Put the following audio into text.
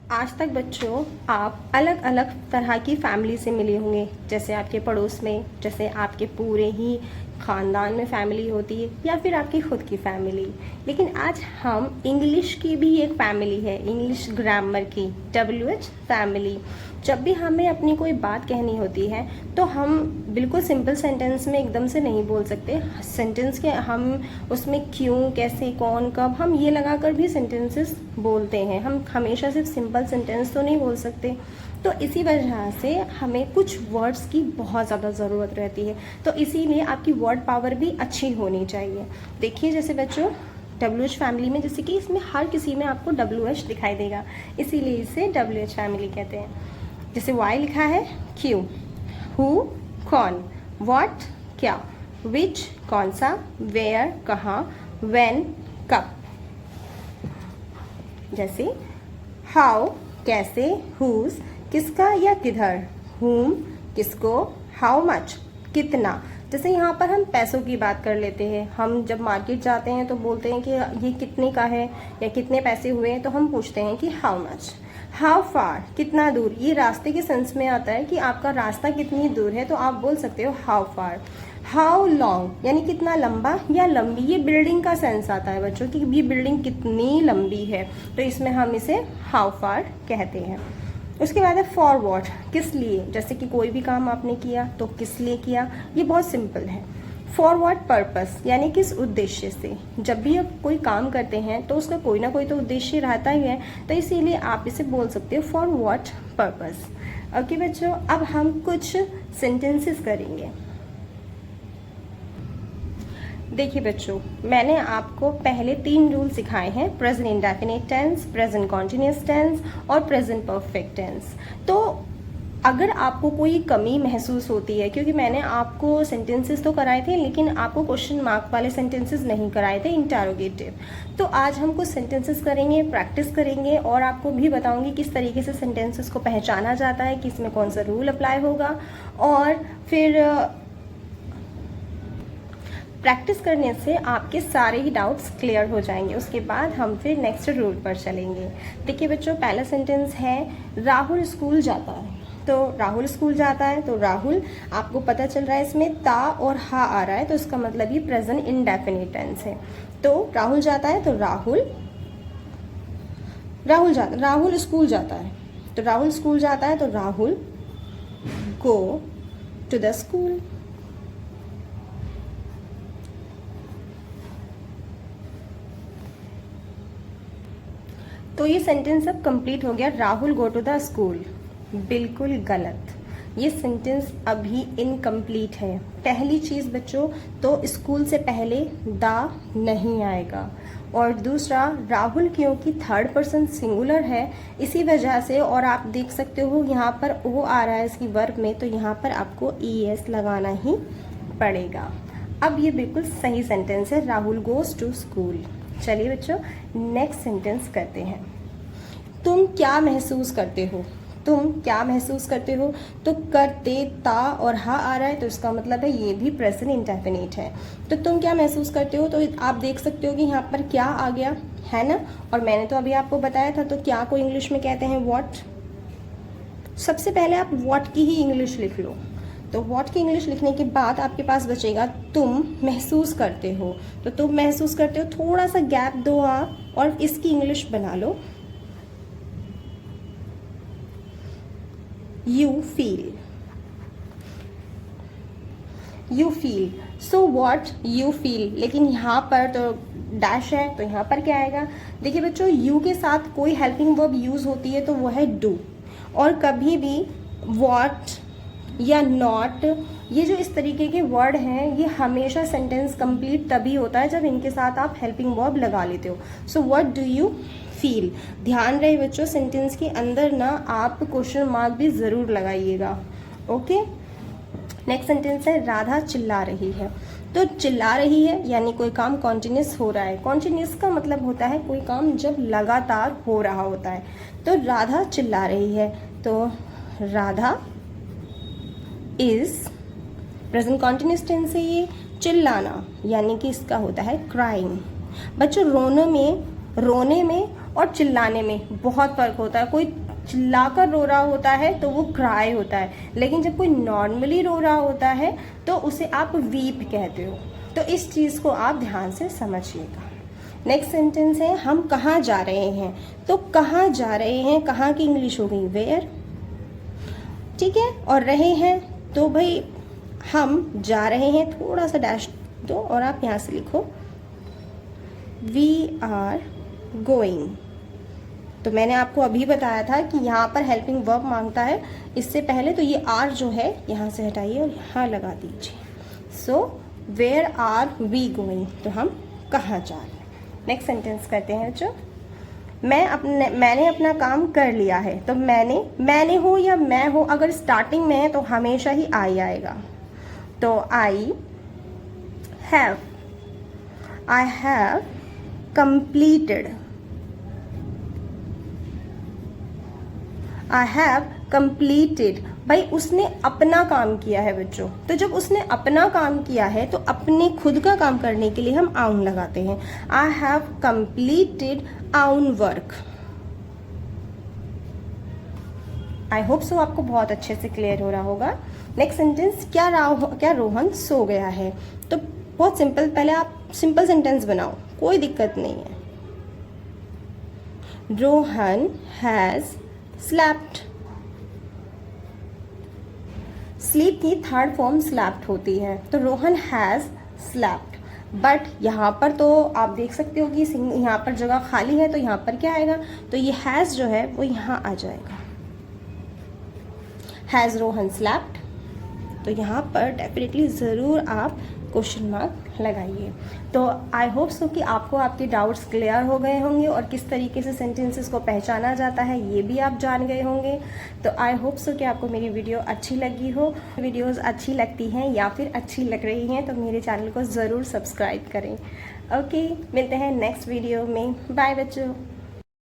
आज तक बच्चों आप अलग अलग तरह की फैमिली से मिले होंगे, जैसे आपके पड़ोस में, जैसे आपके पूरे ही ख़ानदान में फैमिली होती है, या फिर आपकी खुद की फैमिली। लेकिन आज हम इंग्लिश की भी एक फैमिली है, इंग्लिश ग्रामर की WH फैमिली। जब भी हमें अपनी कोई बात कहनी होती है तो हम बिल्कुल सिंपल सेंटेंस में एकदम से नहीं बोल सकते। सेंटेंस के हम उसमें क्यों, कैसे, कौन, कब, हम ये लगाकर भी सेंटेंसेस बोलते हैं। हम हमेशा सिर्फ सिंपल सेंटेंस तो नहीं बोल सकते। तो इसी वजह से हमें कुछ वर्ड्स की बहुत ज़्यादा ज़रूरत रहती है। तो इसीलिए आपकी वर्ड पावर भी अच्छी होनी चाहिए। देखिए जैसे बच्चों WH फैमिली में, जैसे कि इसमें हर किसी में आपको WH दिखाई देगा, इसीलिए इसे WH फैमिली कहते हैं। जैसे Y लिखा है Q, हु कौन, व्हाट क्या, विच कौन सा, वेयर कहाँ, व्हेन कब। जैसे हाउ कैसे, हुज किसका या किधर, whom किसको, हाउ मच कितना। जैसे यहाँ पर हम पैसों की बात कर लेते हैं। हम जब मार्केट जाते हैं तो बोलते हैं कि ये कितने का है या कितने पैसे हुए हैं, तो हम पूछते हैं कि हाउ मच। हाउ फार कितना दूर, ये रास्ते के सेंस में आता है कि आपका रास्ता कितनी दूर है, तो आप बोल सकते हो हाउ फार। हाउ लॉन्ग यानी कितना लंबा या लंबी, ये बिल्डिंग का सेंस आता है बच्चों कि ये बिल्डिंग कितनी लंबी है, तो इसमें हम इसे हाउ फार कहते हैं। उसके बाद है फॉर वॉट, किस लिए। जैसे कि कोई भी काम आपने किया तो किस लिए किया, ये बहुत सिंपल है। फॉर वॉट पर्पस यानी किस उद्देश्य से। जब भी आप कोई काम करते हैं तो उसका कोई ना कोई तो उद्देश्य रहता ही है, तो इसीलिए आप इसे बोल सकते हो फॉर वॉट पर्पस। ओके बच्चों, अब हम कुछ सेंटेंसेस करेंगे। देखिए बच्चों, मैंने आपको पहले 3 रूल सिखाए हैं, present indefinite tense, present continuous tense और प्रेजेंट परफेक्ट टेंस। तो अगर आपको कोई कमी महसूस होती है, क्योंकि मैंने आपको सेंटेंसेस तो कराए थे लेकिन आपको क्वेश्चन मार्क वाले सेंटेंसेस नहीं कराए थे, इंटरोगेटिव। तो आज हम कुछ सेंटेंसेस करेंगे, प्रैक्टिस करेंगे और आपको भी बताऊंगी किस तरीके से सेंटेंसेस को पहचाना जाता है, किस में कौन सा रूल अप्लाई होगा। और फिर प्रैक्टिस करने से आपके सारे ही डाउट्स क्लियर हो जाएंगे। उसके बाद हम फिर नेक्स्ट रूल पर चलेंगे। देखिए बच्चों, पहला सेंटेंस है राहुल स्कूल जाता है। तो राहुल स्कूल जाता है, तो राहुल आपको पता चल रहा है इसमें ता और हा आ रहा है, तो इसका मतलब ये प्रेजेंट इंडेफिनिट टेंस है। तो राहुल जाता है तो राहुल स्कूल जाता है, तो राहुल स्कूल जाता है तो Rahul go to the school. तो ये सेंटेंस अब कंप्लीट हो गया, Rahul go to the school. बिल्कुल गलत, ये सेंटेंस अभी इनकम्प्लीट है। पहली चीज़ बच्चों, तो स्कूल से पहले द नहीं आएगा, और दूसरा राहुल क्योंकि थर्ड पर्सन सिंगुलर है इसी वजह से, और आप देख सकते हो यहाँ पर ओ आ रहा है इसकी वर्ब में, तो यहाँ पर आपको ES लगाना ही पड़ेगा। अब ये बिल्कुल सही सेंटेंस है, राहुल गोज टू स्कूल। चलिए बच्चों नेक्स्ट सेंटेंस करते हैं। तुम क्या महसूस करते हो, तुम क्या महसूस करते हो, तो करते ता और हा आ रहा है, तो इसका मतलब है ये भी प्रेजेंट इंडेफिनिट है। तो तुम क्या महसूस करते हो, तो आप देख सकते हो कि यहाँ पर क्या आ गया है ना, और मैंने तो अभी आपको बताया था। तो क्या को इंग्लिश में कहते हैं व्हाट। सबसे पहले आप व्हाट की ही इंग्लिश लिख लो, तो व्हाट की इंग्लिश लिखने के बाद आपके पास बचेगा तुम महसूस करते हो। तो तुम महसूस करते हो, थोड़ा सा गैप दो और इसकी इंग्लिश बना लो you feel. You feel, so what you feel, लेकिन यहाँ पर तो डैश है, तो यहाँ पर क्या आएगा। देखिए बच्चों, यू के साथ कोई हेल्पिंग वर्ब यूज होती है तो वो है डू, और कभी भी व्हाट या नॉट, ये जो इस तरीके के वर्ड हैं, ये हमेशा सेंटेंस कंप्लीट तभी होता है जब इनके साथ आप हेल्पिंग वर्ब लगा लेते हो। So what do you feel. ध्यान रहे बच्चों, सेंटेंस के अंदर ना आप क्वेश्चन मार्क भी ज़रूर लगाइएगा। ओके, नेक्स्ट सेंटेंस है राधा चिल्ला रही है। तो चिल्ला रही है यानी कोई काम कॉन्टिन्यूस हो रहा है। कॉन्टिन्यूस का मतलब होता है कोई काम जब लगातार हो रहा होता है। तो राधा चिल्ला रही है, तो Radha is present continuous tense है ये, चिल्लाना यानी कि इसका होता है क्राइंग। बच्चों रोने में और चिल्लाने में बहुत फ़र्क होता है। कोई चिल्लाकर रो रहा होता है तो वो क्राई होता है, लेकिन जब कोई नॉर्मली रो रहा होता है तो उसे आप वीप कहते हो। तो इस चीज़ को आप ध्यान से समझिएगा। नेक्स्ट सेंटेंस है हम कहाँ जा रहे हैं। तो कहाँ जा रहे हैं, कहाँ की इंग्लिश हो गई वेयर, ठीक है। और रहे हैं तो भाई हम जा रहे हैं, थोड़ा सा डैश दो और आप यहाँ से लिखो वी आर गोइंग। तो मैंने आपको अभी बताया था कि यहाँ पर हेल्पिंग वर्ब मांगता है, इससे पहले तो ये आर जो है यहाँ से हटाइए और यहाँ लगा दीजिए। So where are we going, तो हम कहाँ जा रहे हैं। नेक्स्ट सेंटेंस करते हैं जो मैंने अपना काम कर लिया है। तो मैंने हो या मैं हो, अगर स्टार्टिंग में है तो हमेशा ही आई आएगा। तो आई हैव कंप्लीटेड। भाई उसने अपना काम किया है बच्चों। तो जब उसने अपना काम किया है तो अपने खुद का काम करने के लिए हम आउन लगाते हैं। आई हैव कंप्लीटेड आउन वर्क। आई होप सो आपको बहुत अच्छे से क्लियर हो रहा होगा। नेक्स्ट सेंटेंस, क्या रोहन सो गया है। तो बहुत सिंपल, पहले आप सिंपल सेंटेंस बनाओ, कोई दिक्कत नहीं है। Rohan has slapped. स्लीप की थर्ड फॉर्म स्लैप्ड होती है, तो रोहन हैज स्लैप्ड। बट यहाँ पर तो आप देख सकते हो कि यहाँ पर जगह खाली है, तो यहाँ पर क्या आएगा, तो ये हैज जो है वो यहाँ आ जाएगा। हैज रोहन स्लैप्ड, तो यहाँ पर डेफिनेटली ज़रूर आप क्वेश्चन मार्क लगाइए। तो आई होप सो कि आपको आपके डाउट्स क्लियर हो गए होंगे और किस तरीके से सेंटेंसेस को पहचाना जाता है ये भी आप जान गए होंगे। तो आई होप सो कि आपको मेरी वीडियो अच्छी लगी हो। वीडियोस अच्छी लगती हैं या फिर अच्छी लग रही हैं तो मेरे चैनल को ज़रूर सब्सक्राइब करें। ओके, मिलते हैं नेक्स्ट वीडियो में। बाय बच्चों।